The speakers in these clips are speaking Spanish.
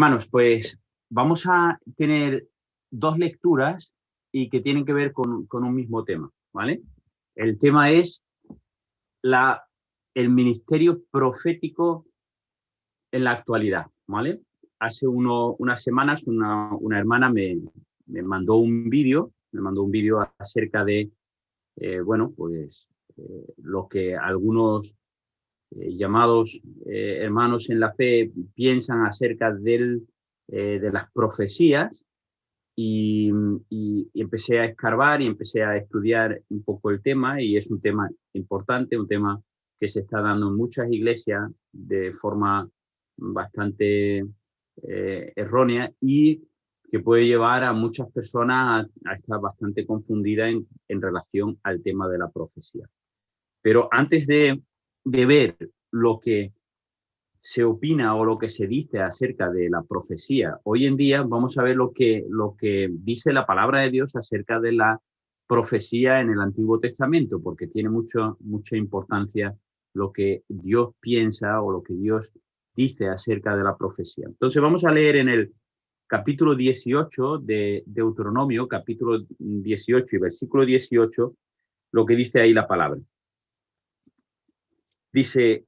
Hermanos, pues vamos a tener dos lecturas y que tienen que ver con un mismo tema, ¿vale? El tema es el ministerio profético en la actualidad, ¿vale? Hace unas semanas una hermana me mandó un vídeo, acerca de, lo que algunos llamados hermanos en la fe piensan acerca de las profecías y empecé a escarbar y empecé a estudiar un poco el tema, y es un tema importante, un tema que se está dando en muchas iglesias de forma bastante errónea y que puede llevar a muchas personas a estar bastante confundidas en relación al tema de la profecía. Pero antes de ver lo que se opina o lo que se dice acerca de la profecía hoy en día, vamos a ver lo que dice la palabra de Dios acerca de la profecía en el Antiguo Testamento, porque tiene mucha importancia lo que Dios piensa o lo que Dios dice acerca de la profecía. Entonces vamos a leer en el capítulo 18 de Deuteronomio, capítulo 18 y versículo 18, lo que dice ahí la palabra. Dice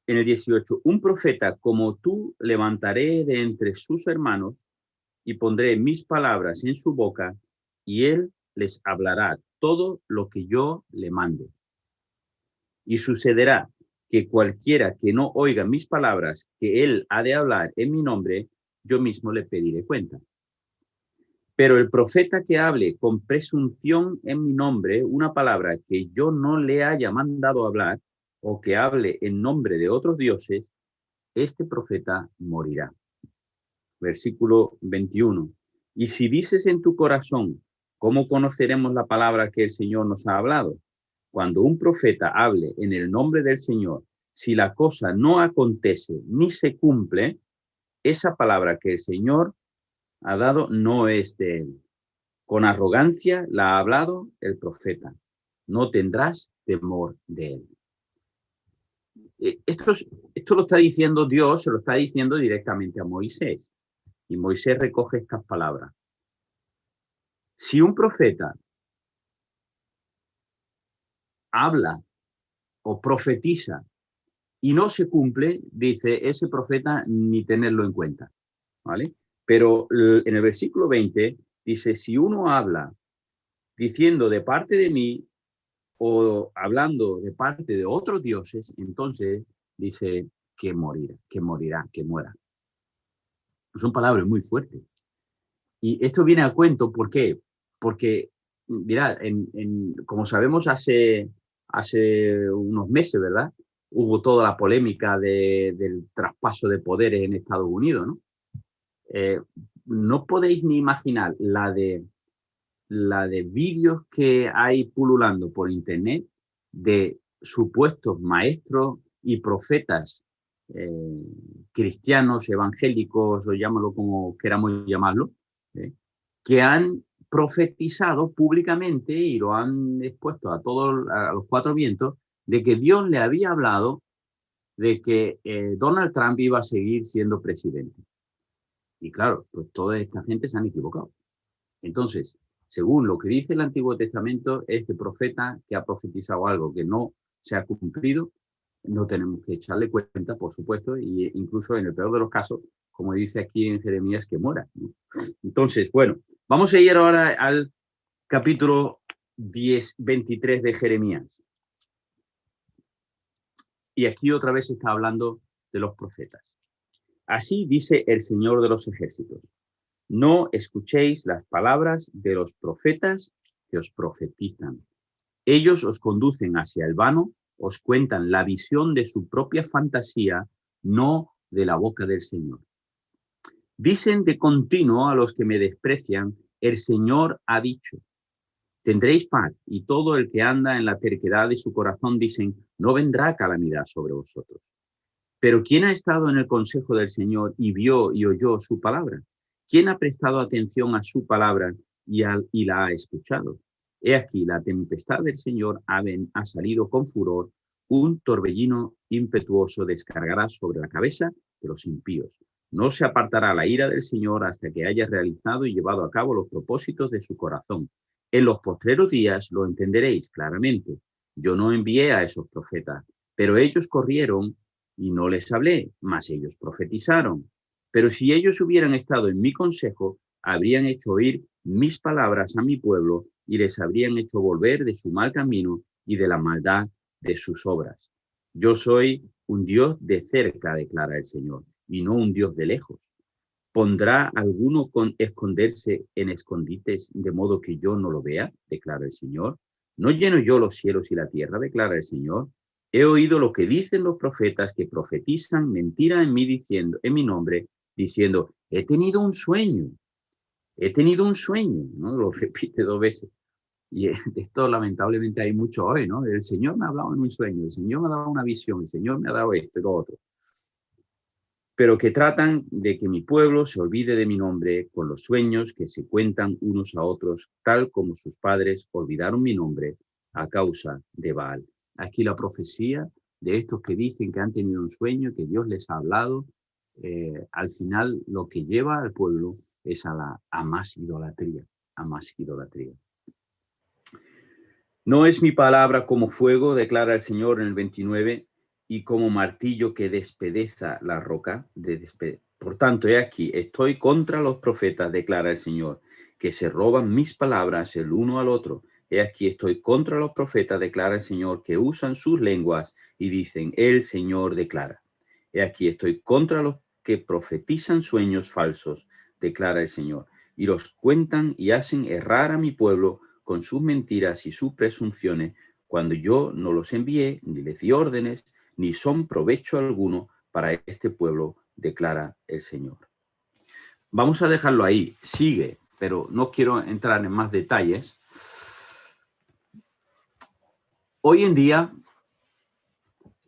en el 18, un profeta como tú levantaré de entre sus hermanos y pondré mis palabras en su boca y él les hablará todo lo que yo le mande. Y sucederá que cualquiera que no oiga mis palabras que él ha de hablar en mi nombre, yo mismo le pediré cuenta. Pero el profeta que hable con presunción en mi nombre una palabra que yo no le haya mandado hablar, o que hable en nombre de otros dioses, este profeta morirá. Versículo 21. Y si dices en tu corazón, ¿cómo conoceremos la palabra que el Señor nos ha hablado? Cuando un profeta hable en el nombre del Señor, si la cosa no acontece ni se cumple, esa palabra que el Señor ha dado no es de él. Con arrogancia la ha hablado el profeta. No tendrás temor de él. Esto lo está diciendo Dios, se lo está diciendo directamente a Moisés. Y Moisés recoge estas palabras. Si un profeta habla o profetiza y no se cumple, dice ese profeta ni tenerlo en cuenta, ¿vale? Pero en el versículo 20 dice, si uno habla diciendo de parte de mí o hablando de parte de otros dioses, entonces dice que morirá, que muera. Son palabras muy fuertes. Y esto viene a cuento, ¿por qué? Porque, mirad, como sabemos, hace unos meses, ¿verdad? Hubo toda la polémica del traspaso de poderes en Estados Unidos, ¿no? No podéis ni imaginar la de vídeos que hay pululando por internet de supuestos maestros y profetas cristianos, evangélicos, o llámalo como queramos llamarlo, que han profetizado públicamente y lo han expuesto a los cuatro vientos, de que Dios le había hablado de que Donald Trump iba a seguir siendo presidente. Y claro, pues toda esta gente se han equivocado. Entonces, según lo que dice el Antiguo Testamento, este profeta que ha profetizado algo que no se ha cumplido, no tenemos que echarle cuenta, por supuesto, e incluso en el peor de los casos, como dice aquí en Jeremías, que muera, ¿no? Entonces, bueno, vamos a ir ahora al capítulo 23 de Jeremías. Y aquí otra vez está hablando de los profetas. Así dice el Señor de los ejércitos. No escuchéis las palabras de los profetas que os profetizan. Ellos os conducen hacia el vano, os cuentan la visión de su propia fantasía, no de la boca del Señor. Dicen de continuo a los que me desprecian, el Señor ha dicho. Tendréis paz, y todo el que anda en la terquedad de su corazón dicen, no vendrá calamidad sobre vosotros. Pero ¿quién ha estado en el consejo del Señor y vio y oyó su palabra? ¿Quién ha prestado atención a su palabra y la ha escuchado? He aquí, la tempestad del Señor ha salido con furor, un torbellino impetuoso descargará sobre la cabeza de los impíos. No se apartará la ira del Señor hasta que haya realizado y llevado a cabo los propósitos de su corazón. En los postreros días lo entenderéis claramente. Yo no envié a esos profetas, pero ellos corrieron y no les hablé, mas ellos profetizaron. Pero si ellos hubieran estado en mi consejo, habrían hecho oír mis palabras a mi pueblo y les habrían hecho volver de su mal camino y de la maldad de sus obras. Yo soy un Dios de cerca, declara el Señor, y no un Dios de lejos. ¿Pondrá alguno con esconderse en escondites de modo que yo no lo vea? Declara el Señor. ¿No lleno yo los cielos y la tierra? Declara el Señor. He oído lo que dicen los profetas que profetizan mentira en mí diciendo, en mi nombre, diciendo, he tenido un sueño, ¿no? Lo repite 2 veces. Y esto lamentablemente hay mucho hoy, ¿no? El Señor me ha hablado en un sueño, el Señor me ha dado una visión, el Señor me ha dado esto y lo otro. Pero que tratan de que mi pueblo se olvide de mi nombre con los sueños que se cuentan unos a otros, tal como sus padres olvidaron mi nombre a causa de Baal. Aquí la profecía de estos que dicen que han tenido un sueño, que Dios les ha hablado, al final lo que lleva al pueblo es a más idolatría, a más idolatría. No es mi palabra como fuego, declara el Señor en el 29, y como martillo que despedeza la roca. Por tanto, he aquí, estoy contra los profetas, declara el Señor, que se roban mis palabras el uno al otro. He aquí, estoy contra los profetas, declara el Señor, que usan sus lenguas y dicen, el Señor declara. He aquí, estoy contra los que profetizan sueños falsos, declara el Señor, y los cuentan y hacen errar a mi pueblo con sus mentiras y sus presunciones, cuando yo no los envié, ni les di órdenes, ni son provecho alguno para este pueblo, declara el Señor. Vamos a dejarlo ahí, sigue, pero no quiero entrar en más detalles. Hoy en día,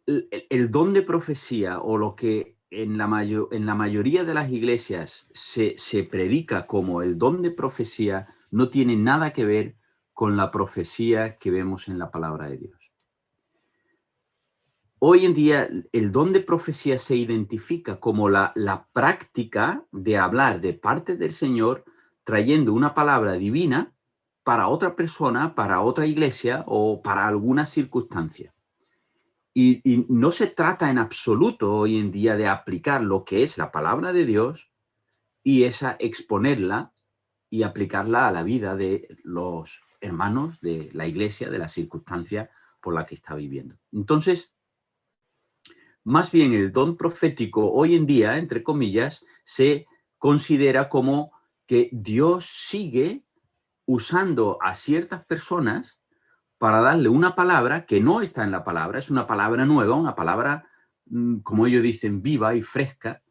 el don de profecía, o lo que en la mayoría de las iglesias se predica como el don de profecía, no tiene nada que ver con la profecía que vemos en la palabra de Dios. Hoy en día el don de profecía se identifica como la práctica de hablar de parte del Señor trayendo una palabra divina para otra persona, para otra iglesia o para alguna circunstancia. Y no se trata en absoluto hoy en día de aplicar lo que es la palabra de Dios y exponerla y aplicarla a la vida de los hermanos de la iglesia, de la circunstancia por la que está viviendo. Entonces, más bien el don profético hoy en día, entre comillas, se considera como que Dios sigue usando a ciertas personas para darle una palabra que no está en la palabra, es una palabra nueva, una palabra, como ellos dicen, viva y fresca,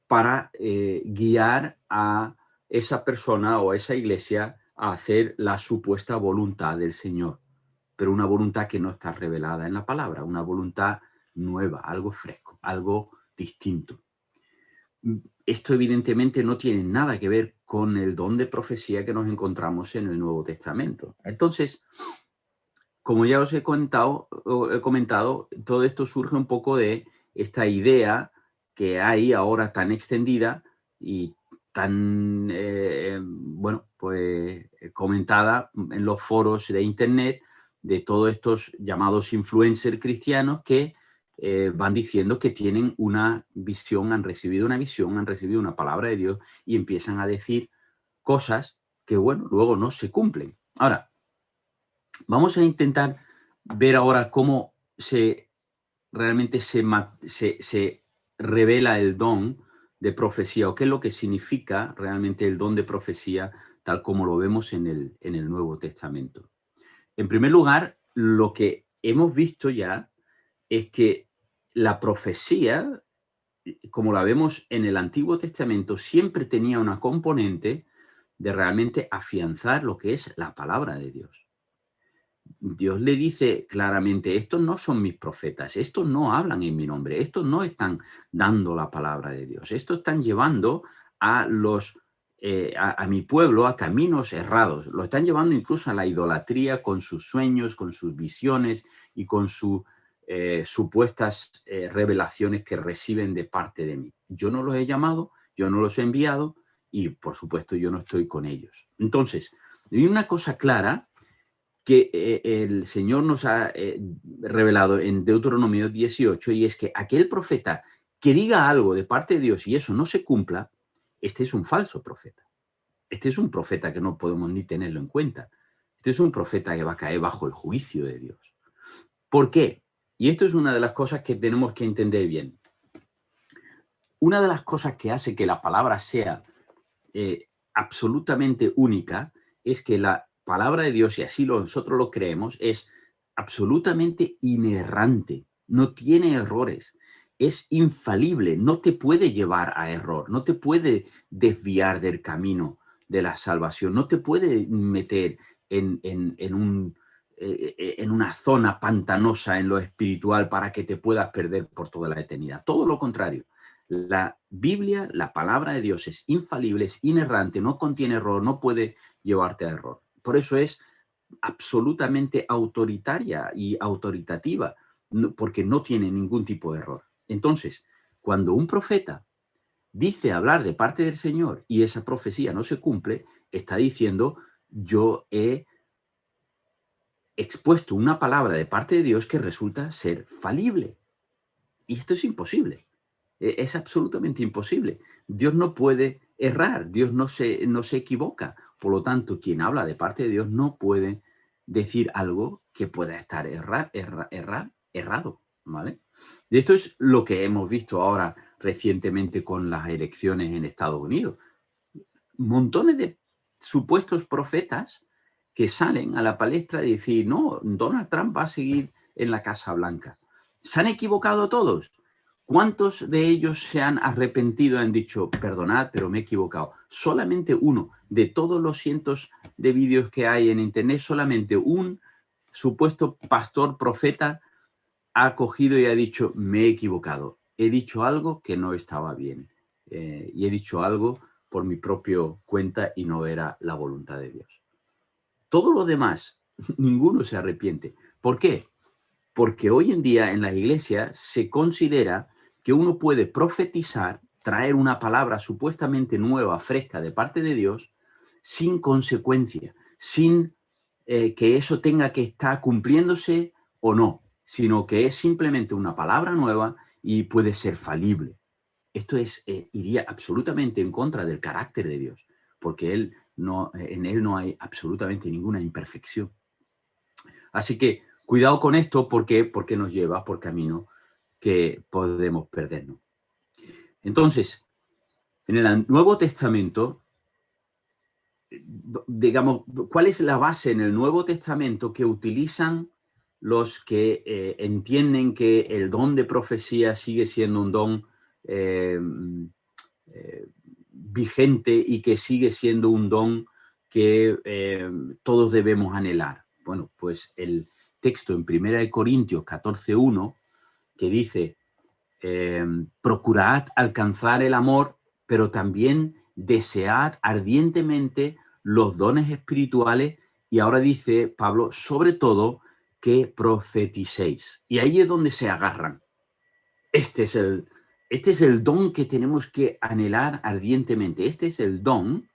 para guiar a esa persona o a esa iglesia a hacer la supuesta voluntad del Señor, pero una voluntad que no está revelada en la palabra, una voluntad nueva, algo fresco, algo distinto. Esto evidentemente no tiene nada que ver con el don de profecía que nos encontramos en el Nuevo Testamento. Entonces, como ya os he comentado, todo esto surge un poco de esta idea que hay ahora tan extendida y tan, comentada en los foros de Internet de todos estos llamados influencers cristianos que van diciendo que tienen una visión, han recibido una palabra de Dios y empiezan a decir cosas que, bueno, luego no se cumplen. Ahora, vamos a intentar ver ahora cómo realmente se revela el don de profecía, o qué es lo que significa realmente el don de profecía, tal como lo vemos en el Nuevo Testamento. En primer lugar, lo que hemos visto ya es que la profecía, como la vemos en el Antiguo Testamento, siempre tenía una componente de realmente afianzar lo que es la palabra de Dios. Dios le dice claramente, estos no son mis profetas, estos no hablan en mi nombre, estos no están dando la palabra de Dios, estos están llevando a mi pueblo a caminos errados, lo están llevando incluso a la idolatría con sus sueños, con sus visiones y con su supuestas revelaciones que reciben de parte de mí. Yo no los he llamado, yo no los he enviado y, por supuesto, yo no estoy con ellos. Entonces, hay una cosa clara que el Señor nos ha revelado en Deuteronomio 18, y es que aquel profeta que diga algo de parte de Dios y eso no se cumpla, este es un falso profeta. Este es un profeta que no podemos ni tenerlo en cuenta. Este es un profeta que va a caer bajo el juicio de Dios. ¿Por qué? Y esto es una de las cosas que tenemos que entender bien. Una de las cosas que hace que la palabra sea absolutamente única es que la palabra de Dios, y así nosotros lo creemos, es absolutamente inerrante, no tiene errores, es infalible, no te puede llevar a error, no te puede desviar del camino de la salvación, no te puede meter en una zona pantanosa en lo espiritual para que te puedas perder por toda la eternidad. Todo lo contrario. La Biblia, la palabra de Dios, es infalible, es inerrante, no contiene error, no puede llevarte a error. Por eso es absolutamente autoritaria y autoritativa, porque no tiene ningún tipo de error. Entonces, cuando un profeta dice hablar de parte del Señor y esa profecía no se cumple, está diciendo: yo he expuesto una palabra de parte de Dios que resulta ser falible. Y esto es imposible. Es absolutamente imposible. Dios no puede errar, Dios no se equivoca. Por lo tanto, quien habla de parte de Dios no puede decir algo que pueda estar errado, ¿vale? Y esto es lo que hemos visto ahora recientemente con las elecciones en Estados Unidos. Montones de supuestos profetas que salen a la palestra y decir: no, Donald Trump va a seguir en la Casa Blanca. ¿Se han equivocado todos? ¿Cuántos de ellos se han arrepentido y han dicho: perdonad, pero me he equivocado? Solamente uno. De todos los cientos de vídeos que hay en internet, solamente un supuesto pastor profeta ha cogido y ha dicho: me he equivocado. He dicho algo que no estaba bien. Y he dicho algo por mi propia cuenta y no era la voluntad de Dios. Todo lo demás, ninguno se arrepiente. ¿Por qué? Porque hoy en día en las iglesias se considera que uno puede profetizar, traer una palabra supuestamente nueva, fresca de parte de Dios, sin consecuencia, sin que eso tenga que estar cumpliéndose o no, sino que es simplemente una palabra nueva y puede ser falible. Esto iría absolutamente en contra del carácter de Dios, porque en él no hay absolutamente ninguna imperfección. Así que cuidado con esto, porque nos lleva por camino que podemos perdernos. Entonces, en el Nuevo Testamento, digamos, ¿cuál es la base en el Nuevo Testamento que utilizan los que entienden que el don de profecía sigue siendo un don vigente y que sigue siendo un don que todos debemos anhelar? Bueno, pues el texto en 1 Corintios 14:1, que dice: procurad alcanzar el amor, pero también desead ardientemente los dones espirituales, y ahora dice Pablo, sobre todo, que profeticéis. Y ahí es donde se agarran. Este es el don que tenemos que anhelar ardientemente. Este es el don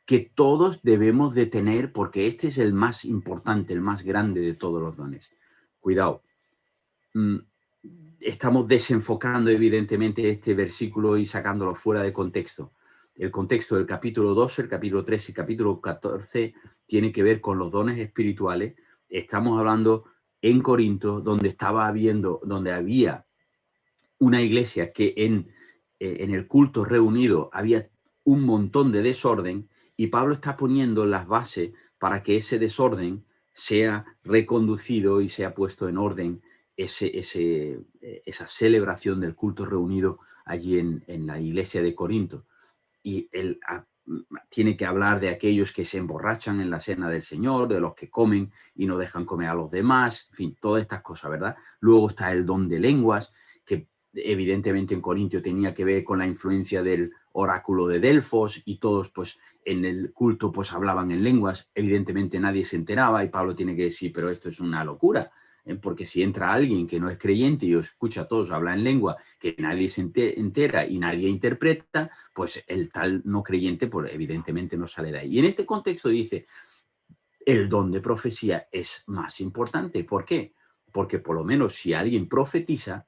que todos debemos de tener, porque este es el más importante, el más grande de todos los dones. Cuidado. Estamos desenfocando evidentemente este versículo y sacándolo fuera de contexto. El contexto del capítulo 12, el capítulo 13 y el capítulo 14 tiene que ver con los dones espirituales. Estamos hablando en Corinto, donde había una iglesia que en el culto reunido había un montón de desorden, y Pablo está poniendo las bases para que ese desorden sea reconducido y sea puesto en orden, esa celebración del culto reunido allí en la iglesia de Corinto. Y él tiene que hablar de aquellos que se emborrachan en la cena del Señor, de los que comen y no dejan comer a los demás, en fin, todas estas cosas, ¿verdad? Luego está el don de lenguas, que evidentemente en Corintio tenía que ver con la influencia del oráculo de Delfos, y todos pues en el culto pues hablaban en lenguas. Evidentemente nadie se enteraba y Pablo tiene que decir: pero esto es una locura, porque si entra alguien que no es creyente y os escucha a todos hablar en lengua que nadie se entera y nadie interpreta, pues el tal no creyente pues evidentemente no sale de ahí. Y en este contexto dice, el don de profecía es más importante. ¿Por qué? Porque por lo menos si alguien profetiza,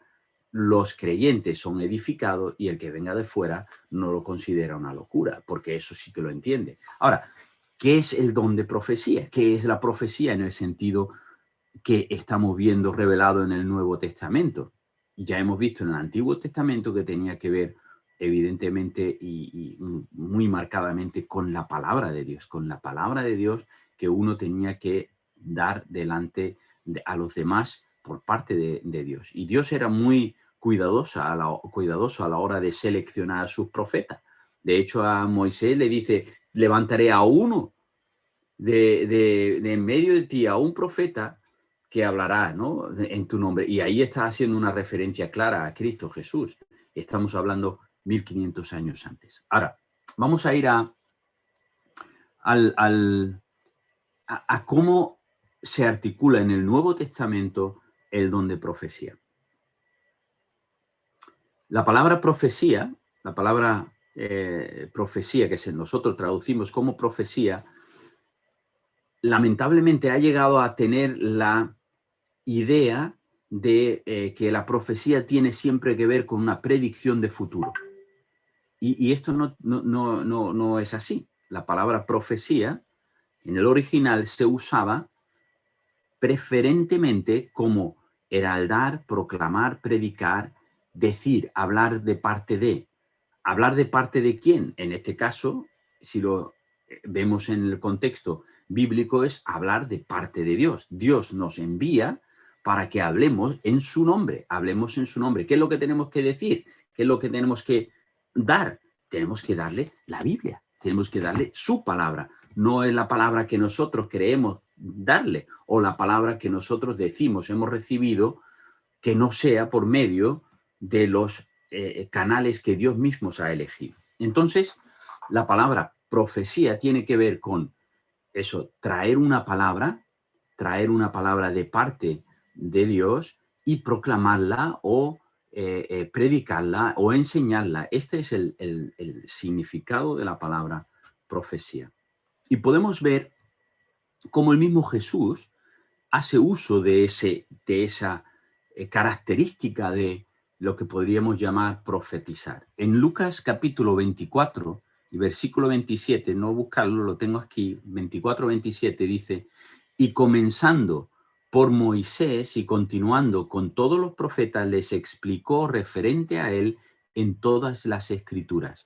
los creyentes son edificados y el que venga de fuera no lo considera una locura, porque eso sí que lo entiende. Ahora, ¿qué es el don de profecía? ¿Qué es la profecía en el sentido que estamos viendo revelado en el Nuevo Testamento? Y ya hemos visto en el Antiguo Testamento que tenía que ver evidentemente y muy marcadamente con la palabra de Dios, que uno tenía que dar delante a los demás por parte de Dios. Y Dios era muy cuidadoso a la hora de seleccionar a sus profetas. De hecho, a Moisés le dice, levantaré a uno de en medio de ti, a un profeta que hablará, ¿no?, en tu nombre. Y ahí está haciendo una referencia clara a Cristo Jesús. Estamos hablando 1500 años antes. Ahora, vamos a ir a cómo se articula en el Nuevo Testamento el don de profecía. La palabra profecía, profecía, que nosotros traducimos como profecía, lamentablemente ha llegado a tener la idea de que la profecía tiene siempre que ver con una predicción de futuro. Y esto no es así. La palabra profecía en el original se usaba preferentemente como heraldar, proclamar, predicar, decir, hablar de parte de. ¿Hablar de parte de quién? En este caso, si lo vemos en el contexto bíblico, es hablar de parte de Dios. Dios nos envía para que hablemos en su nombre, hablemos en su nombre. ¿Qué es lo que tenemos que decir? ¿Qué es lo que tenemos que dar? Tenemos que darle la Biblia, tenemos que darle su palabra. No es la palabra que nosotros creemos darle o la palabra que nosotros decimos hemos recibido, que no sea por medio de los canales que Dios mismo ha elegido. Entonces, la palabra profecía tiene que ver con eso, traer una palabra de parte de Dios y proclamarla o predicarla o enseñarla. Este es el significado de la palabra profecía. Y podemos ver cómo el mismo Jesús hace uso de esa característica de lo que podríamos llamar profetizar. En Lucas capítulo 24 y versículo 27, no buscarlo, lo tengo aquí, 24-27 dice, y comenzando por Moisés y continuando con todos los profetas, les explicó referente a él en todas las escrituras.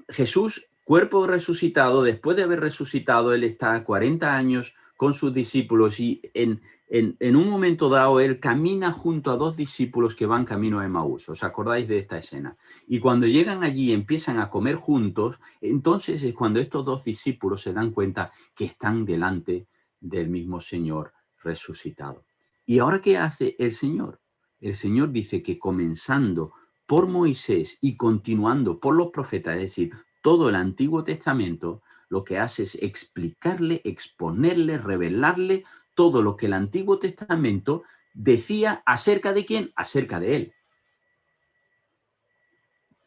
Jesús, cuerpo resucitado, después de haber resucitado, él está 40 años con sus discípulos y en un momento dado él camina junto a dos discípulos que van camino a Emaús. ¿Os acordáis de esta escena? Y cuando llegan allí y empiezan a comer juntos, entonces es cuando estos dos discípulos se dan cuenta que están delante del mismo Señor resucitado. ¿Y ahora qué hace el Señor? El Señor dice que comenzando por Moisés y continuando por los profetas, es decir, todo el Antiguo Testamento, lo que hace es explicarle, exponerle, revelarle todo lo que el Antiguo Testamento decía acerca de quién, acerca de él.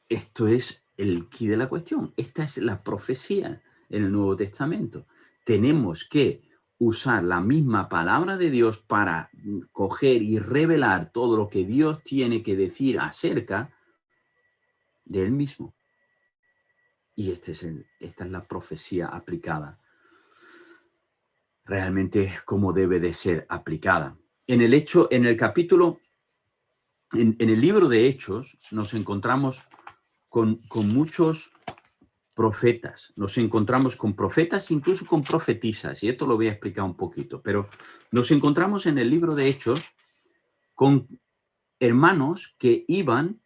Esto es el quid de la cuestión. Esta es la profecía en el Nuevo Testamento. Tenemos que usar la misma palabra de Dios para coger y revelar todo lo que Dios tiene que decir acerca de él mismo. Y esta es la profecía aplicada realmente como debe de ser aplicada. En el libro de Hechos nos encontramos con muchos profetas, nos encontramos con profetas, incluso con profetisas, y esto lo voy a explicar un poquito, pero nos encontramos en el libro de Hechos con hermanos que iban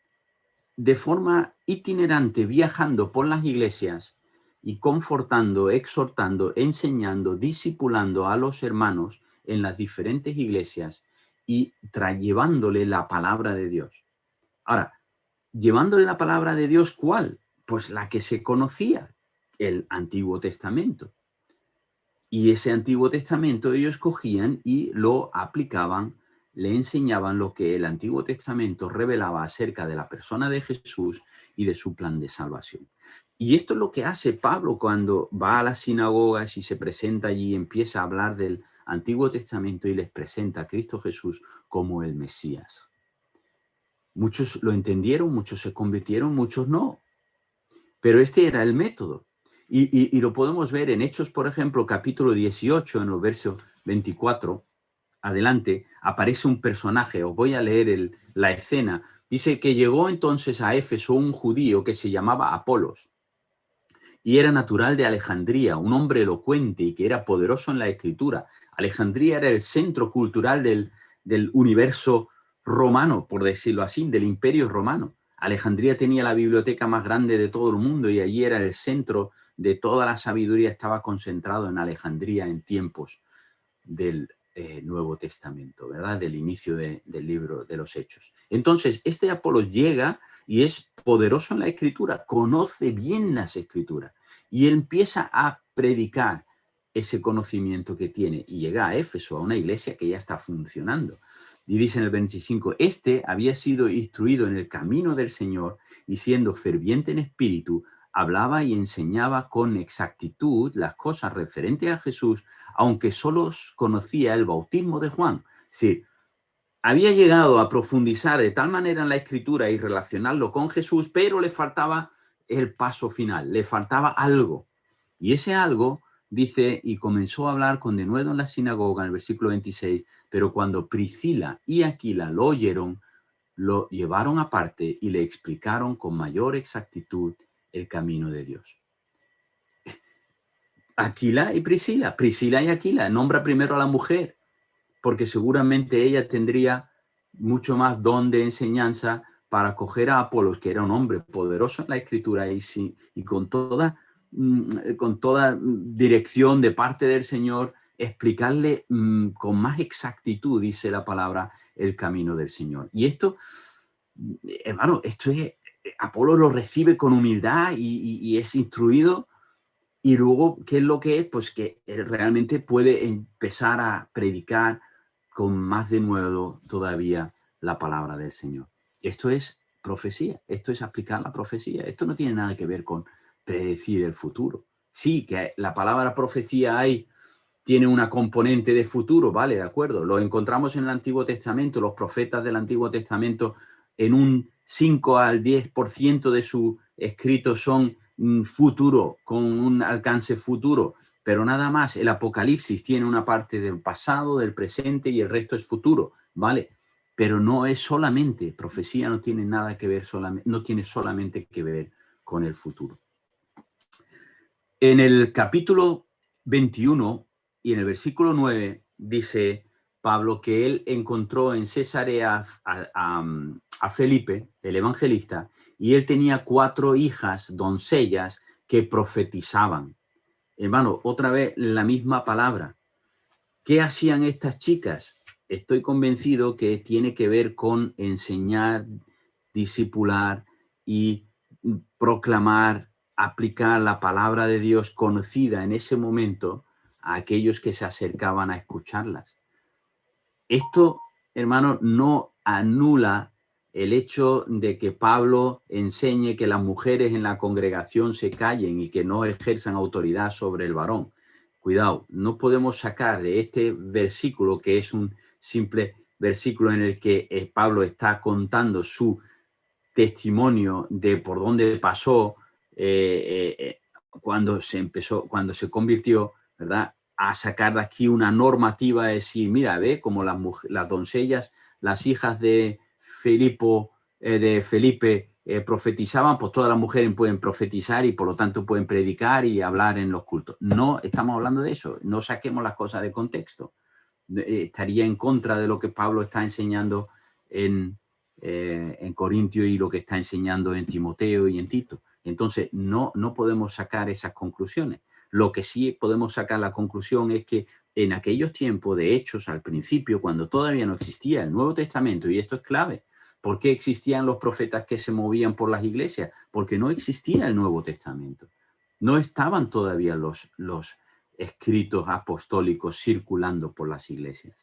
de forma itinerante viajando por las iglesias y confortando, exhortando, enseñando, discipulando a los hermanos en las diferentes iglesias y llevándole la palabra de Dios. Ahora, llevándole la palabra de Dios, ¿cuál? Pues la que se conocía, el Antiguo Testamento. Y ese Antiguo Testamento ellos cogían y lo aplicaban, le enseñaban lo que el Antiguo Testamento revelaba acerca de la persona de Jesús y de su plan de salvación. Y esto es lo que hace Pablo cuando va a las sinagogas y se presenta allí y empieza a hablar del Antiguo Testamento y les presenta a Cristo Jesús como el Mesías. Muchos lo entendieron, muchos se convirtieron, muchos no. Pero este era el método. Y lo podemos ver en Hechos, por ejemplo, capítulo 18, en el verso 24, adelante, aparece un personaje. Os voy a leer la escena. Dice que llegó entonces a Éfeso un judío que se llamaba Apolos y era natural de Alejandría, un hombre elocuente y que era poderoso en la escritura. Alejandría era el centro cultural del universo romano, por decirlo así, del imperio romano. Alejandría tenía la biblioteca más grande de todo el mundo y allí era el centro de toda la sabiduría, estaba concentrado en Alejandría en tiempos del Nuevo Testamento, ¿verdad? Del inicio del libro de los Hechos. Entonces, este Apolo llega y es poderoso en la escritura, conoce bien las escrituras y empieza a predicar ese conocimiento que tiene y llega a Éfeso, a una iglesia que ya está funcionando. Y dice en el 25, este había sido instruido en el camino del Señor y siendo ferviente en espíritu, hablaba y enseñaba con exactitud las cosas referentes a Jesús, aunque solo conocía el bautismo de Juan. Sí, había llegado a profundizar de tal manera en la escritura y relacionarlo con Jesús, pero le faltaba el paso final, le faltaba algo. Y ese algo, dice, y comenzó a hablar con denuedo en la sinagoga, en el versículo 26, pero cuando Priscila y Aquila lo oyeron, lo llevaron aparte y le explicaron con mayor exactitud el camino de Dios. Aquila y Priscila, Priscila y Aquila, nombra primero a la mujer, porque seguramente ella tendría mucho más don de enseñanza para acoger a Apolos, que era un hombre poderoso en la escritura y con toda dirección de parte del Señor, explicarle con más exactitud, dice la palabra, el camino del Señor. Y esto, hermano, Apolo lo recibe con humildad y es instruido. Y luego, ¿qué es lo que es? Pues que él realmente puede empezar a predicar con más denuedo todavía la palabra del Señor. Esto es profecía, esto es aplicar la profecía. Esto no tiene nada que ver con predecir el futuro. Sí, que la palabra profecía tiene una componente de futuro, vale, de acuerdo. Lo encontramos en el Antiguo Testamento, los profetas del Antiguo Testamento en un 5 al 10% de su escrito son futuro, con un alcance futuro, pero nada más. El Apocalipsis tiene una parte del pasado, del presente y el resto es futuro, ¿vale? Pero no es solamente, profecía no tiene nada que ver, no tiene solamente que ver con el futuro. En el capítulo 21 y en el versículo 9 dice Pablo que él encontró en Cesarea a Felipe, el evangelista, y él tenía 4 hijas, doncellas, que profetizaban. Hermano, otra vez la misma palabra. ¿Qué hacían estas chicas? Estoy convencido que tiene que ver con enseñar, discipular y proclamar, aplicar la palabra de Dios conocida en ese momento a aquellos que se acercaban a escucharlas. Esto, hermano, no anula el hecho de que Pablo enseñe que las mujeres en la congregación se callen y que no ejerzan autoridad sobre el varón. Cuidado, no podemos sacar de este versículo, que es un simple versículo en el que Pablo está contando su testimonio de por dónde pasó cuando se convirtió, ¿verdad? A sacar de aquí una normativa, de decir, mira, ve, como las doncellas, las hijas de Felipe profetizaban, pues todas las mujeres pueden profetizar y por lo tanto pueden predicar y hablar en los cultos. No estamos hablando de eso, no saquemos las cosas de contexto. Estaría en contra de lo que Pablo está enseñando en Corintio y lo que está enseñando en Timoteo y en Tito. Entonces, no podemos sacar esas conclusiones. Lo que sí podemos sacar la conclusión es que en aquellos tiempos de Hechos, al principio, cuando todavía no existía el Nuevo Testamento, y esto es clave, ¿por qué existían los profetas que se movían por las iglesias? Porque no existía el Nuevo Testamento. No estaban todavía los escritos apostólicos circulando por las iglesias.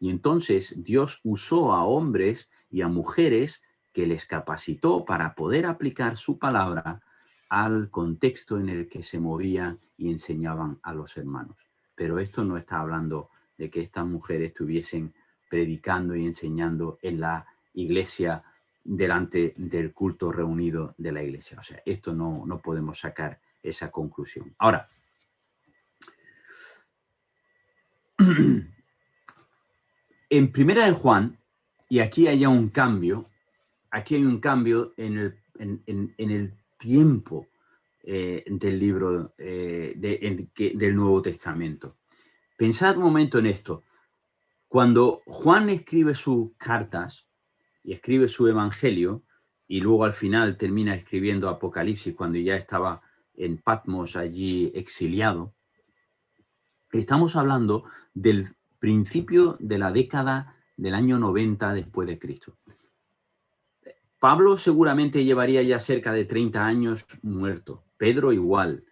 Y entonces Dios usó a hombres y a mujeres que les capacitó para poder aplicar su palabra al contexto en el que se movían y enseñaban a los hermanos. Pero esto no está hablando de que estas mujeres estuviesen predicando y enseñando en la iglesia delante del culto reunido de la iglesia. O sea, esto no podemos sacar esa conclusión. Ahora, en Primera de Juan, y aquí hay un cambio en el tiempo del libro del Nuevo Testamento. Pensad un momento en esto. Cuando Juan escribe sus cartas y escribe su evangelio, y luego al final termina escribiendo Apocalipsis cuando ya estaba en Patmos allí exiliado, estamos hablando del principio de la década del año 90 después de Cristo. Pablo seguramente llevaría ya cerca de 30 años muerto. Pedro igual.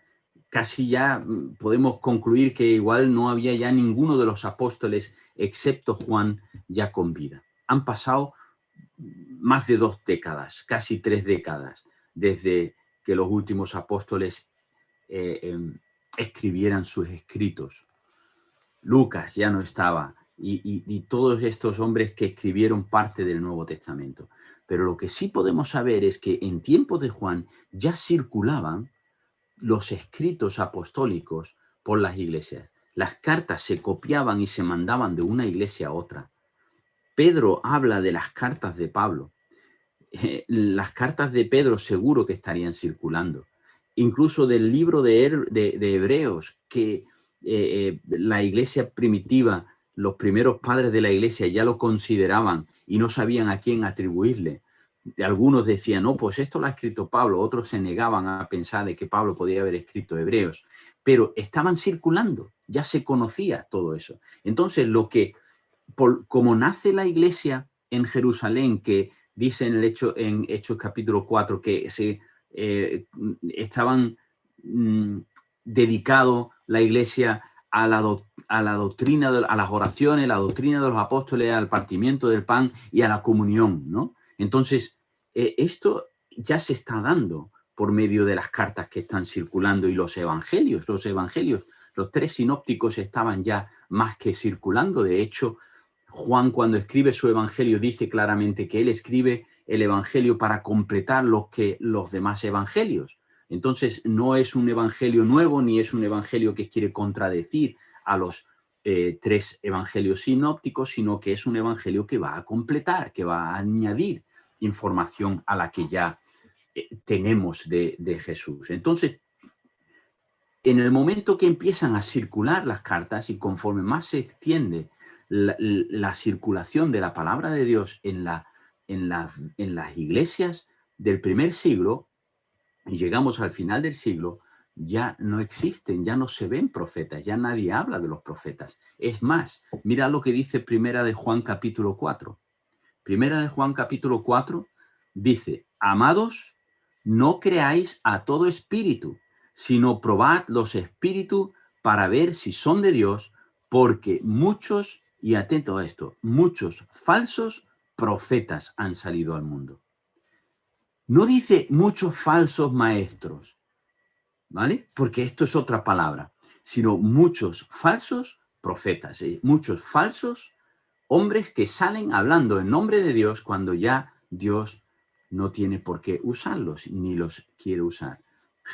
Casi ya podemos concluir que igual no había ya ninguno de los apóstoles, excepto Juan, ya con vida. Han pasado más de 2 décadas, casi 3 décadas, desde que los últimos apóstoles escribieran sus escritos. Lucas ya no estaba, y todos estos hombres que escribieron parte del Nuevo Testamento. Pero lo que sí podemos saber es que en tiempos de Juan ya circulaban los escritos apostólicos por las iglesias. Las cartas se copiaban y se mandaban de una iglesia a otra. Pedro habla de las cartas de Pablo. Las cartas de Pedro seguro que estarían circulando. Incluso del libro de Hebreos, que la iglesia primitiva, los primeros padres de la iglesia ya lo consideraban y no sabían a quién atribuirle. Algunos decían, no, pues esto lo ha escrito Pablo, otros se negaban a pensar de que Pablo podía haber escrito Hebreos, pero estaban circulando, ya se conocía todo eso. Entonces, como nace la iglesia en Jerusalén, que dice en Hechos capítulo 4 que estaban dedicados la iglesia a la doctrina, a las oraciones, la doctrina de los apóstoles, al partimiento del pan y a la comunión, ¿no? Entonces, esto ya se está dando por medio de las cartas que están circulando y los evangelios, los 3 sinópticos estaban ya más que circulando. De hecho, Juan, cuando escribe su evangelio, dice claramente que él escribe el evangelio para completar los demás evangelios. Entonces, no es un evangelio nuevo, ni es un evangelio que quiere contradecir a los 3 evangelios sinópticos, sino que es un evangelio que va a completar, que va a añadir información a la que ya tenemos de Jesús. Entonces, en el momento que empiezan a circular las cartas y conforme más se extiende la circulación de la palabra de Dios en las iglesias del primer siglo, y llegamos al final del siglo, ya no existen, ya no se ven profetas, ya nadie habla de los profetas. Es más, mira lo que dice Primera de Juan capítulo 4. Primera de Juan capítulo 4 dice, amados, no creáis a todo espíritu, sino probad los espíritus para ver si son de Dios, porque muchos, y atento a esto, muchos falsos profetas han salido al mundo. No dice muchos falsos maestros, ¿vale? Porque esto es otra palabra, sino muchos falsos profetas, muchos falsos hombres que salen hablando en nombre de Dios cuando ya Dios no tiene por qué usarlos ni los quiere usar.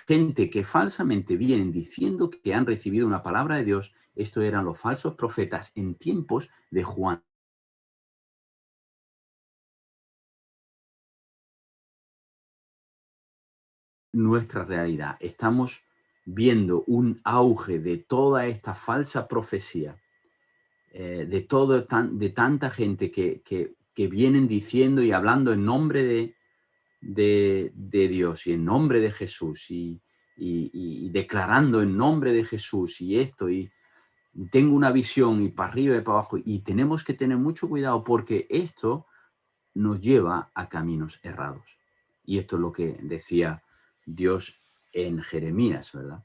Gente que falsamente vienen diciendo que han recibido una palabra de Dios. Estos eran los falsos profetas en tiempos de Juan. Nuestra realidad. Estamos viendo un auge de toda esta falsa profecía, de tanta gente que vienen diciendo y hablando en nombre de Dios y en nombre de Jesús y declarando en nombre de Jesús y esto, y tengo una visión y para arriba y para abajo, y tenemos que tener mucho cuidado porque esto nos lleva a caminos errados. Y esto es lo que decía Dios en Jeremías, ¿verdad?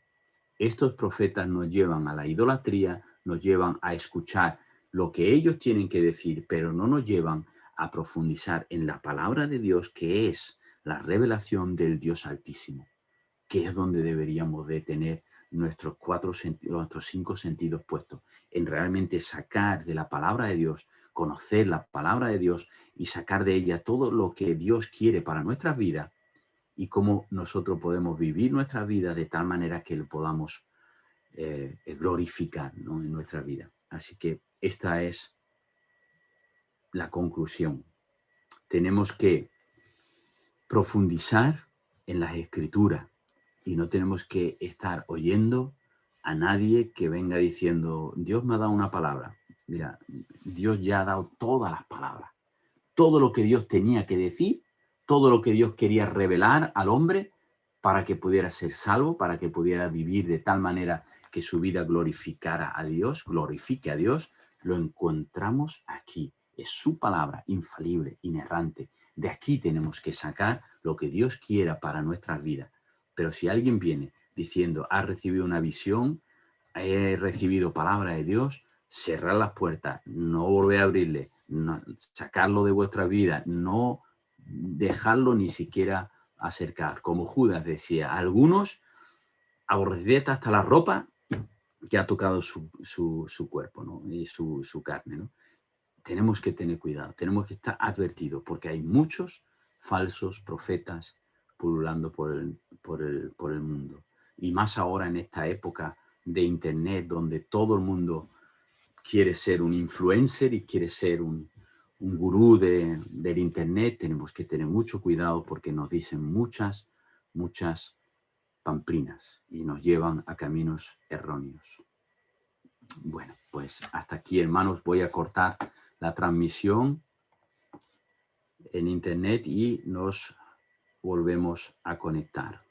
estos profetas nos llevan a la idolatría, nos llevan a escuchar lo que ellos tienen que decir, pero no nos llevan a profundizar en la palabra de Dios, que es la revelación del Dios Altísimo, que es donde deberíamos de tener nuestros nuestros 5 sentidos puestos, en realmente sacar de la palabra de Dios, conocer la palabra de Dios y sacar de ella todo lo que Dios quiere para nuestras vidas y cómo nosotros podemos vivir nuestra vida de tal manera que lo podamos glorificar, ¿no?, en nuestra vida. Así que esta es la conclusión. Tenemos que profundizar en las Escrituras y no tenemos que estar oyendo a nadie que venga diciendo, Dios me ha dado una palabra. Mira, Dios ya ha dado todas las palabras. Todo lo que Dios tenía que decir, todo lo que Dios quería revelar al hombre para que pudiera ser salvo, para que pudiera vivir de tal manera que su vida glorifique a Dios, lo encontramos aquí. Es su palabra infalible, inerrante. De aquí tenemos que sacar lo que Dios quiera para nuestras vidas. Pero si alguien viene diciendo, ha recibido una visión, he recibido palabra de Dios, cerrar las puertas, no volver a abrirle, no, sacarlo de vuestra vida, no dejarlo ni siquiera acercar. Como Judas decía, algunos aborreced hasta la ropa que ha tocado su cuerpo, ¿no?, y su carne, ¿no? Tenemos que tener cuidado, tenemos que estar advertidos, porque hay muchos falsos profetas pululando por el mundo. Y más ahora en esta época de internet, donde todo el mundo quiere ser un influencer y quiere ser un gurú del internet, tenemos que tener mucho cuidado porque nos dicen muchas pamplinas y nos llevan a caminos erróneos. Bueno, pues hasta aquí, hermanos, voy a cortar la transmisión en internet y nos volvemos a conectar.